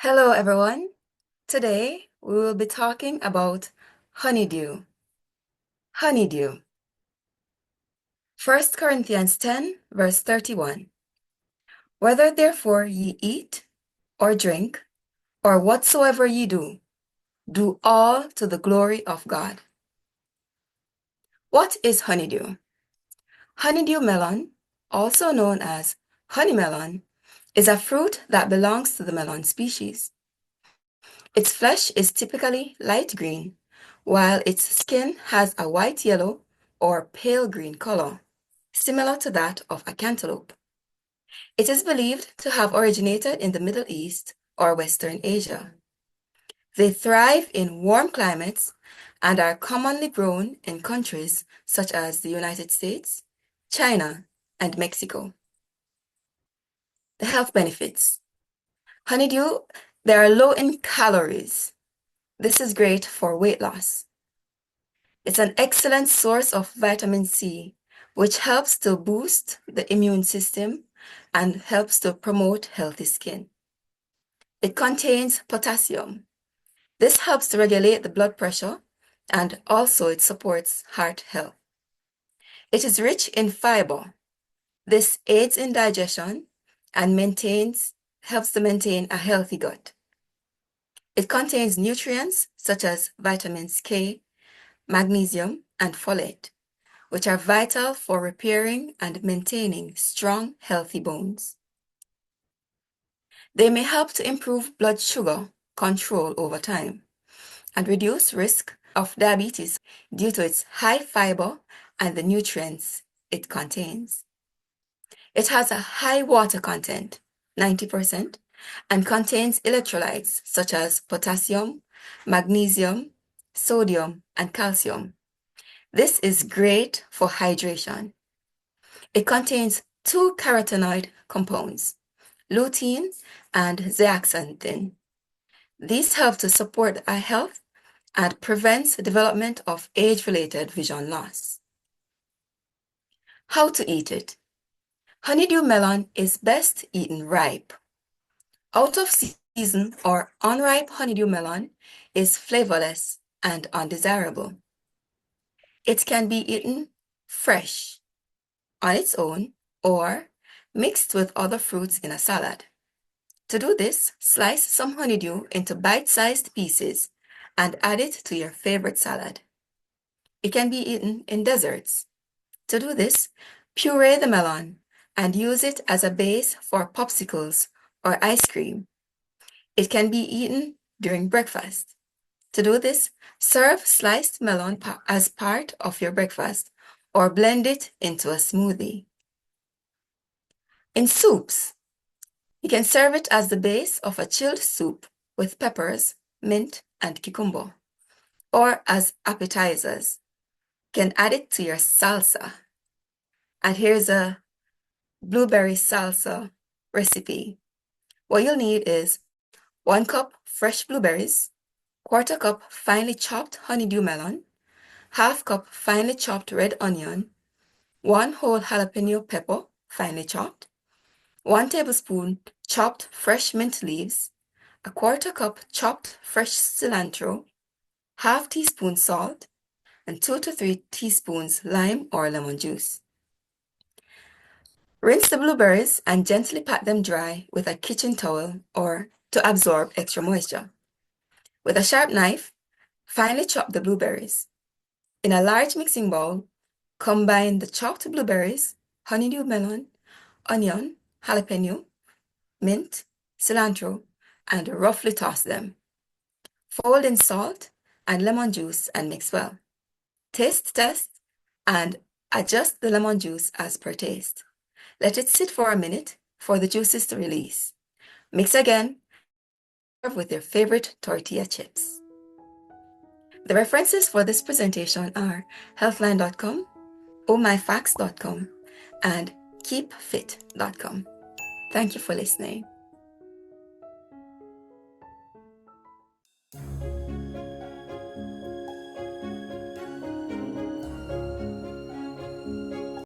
Hello, everyone. Today we will be talking about honeydew. Honeydew. 1 Corinthians 10, verse 31. Whether therefore ye eat or drink, or whatsoever ye do, do all to the glory of God. What is honeydew? Honeydew melon, also known as honey melon, is a fruit that belongs to the melon species. Its flesh is typically light green, while its skin has a white-yellow or pale green color, similar to that of a cantaloupe. It is believed to have originated in the Middle East or Western Asia. They thrive in warm climates and are commonly grown in countries such as the United States, China, and Mexico. The health benefits. Honeydew, they are low in calories. This is great for weight loss. It's an excellent source of vitamin C, which helps to boost the immune system and helps to promote healthy skin. It contains potassium. This helps to regulate the blood pressure and also it supports heart health. It is rich in fiber. This aids in digestion and helps to maintain a healthy gut. It contains nutrients such as vitamins K, magnesium, and folate, which are vital for repairing and maintaining strong, healthy bones. They may help to improve blood sugar control over time and reduce risk of diabetes due to its high fiber and the nutrients it contains. It has a high water content, 90%, and contains electrolytes such as potassium, magnesium, sodium, and calcium. This is great for hydration. It contains two carotenoid compounds, lutein and zeaxanthin. These help to support eye health and prevents the development of age-related vision loss. How to eat it? Honeydew melon is best eaten ripe. Out of season or unripe honeydew melon is flavorless and undesirable. It can be eaten fresh, on its own, or mixed with other fruits in a salad. To do this, slice some honeydew into bite-sized pieces and add it to your favorite salad. It can be eaten in desserts. To do this, puree the melon and use it as a base for popsicles or ice cream. It can be eaten during breakfast. To do this, serve sliced melon as part of your breakfast or blend it into a smoothie. In soups, you can serve it as the base of a chilled soup with peppers, mint, and cucumber, or as appetizers. You can add it to your salsa. And here's a blueberry salsa recipe. What you'll need is 1 cup fresh blueberries, 1/4 cup finely chopped honeydew melon, 1/2 cup finely chopped red onion, 1 whole jalapeno pepper, finely chopped, 1 tablespoon chopped fresh mint leaves, 1/4 cup chopped fresh cilantro, 1/2 teaspoon salt, and 2 to 3 teaspoons lime or lemon juice. Rinse the blueberries and gently pat them dry with a kitchen towel or to absorb extra moisture. With a sharp knife, finely chop the blueberries. In a large mixing bowl, combine the chopped blueberries, honeydew melon, onion, jalapeno, mint, cilantro, and roughly toss them. Fold in salt and lemon juice and mix well. Taste test and adjust the lemon juice as per taste. Let it sit for a minute for the juices to release. Mix again. Serve with your favorite tortilla chips. The references for this presentation are healthline.com, ohmyfacts.com, and keepfit.com. Thank you for listening.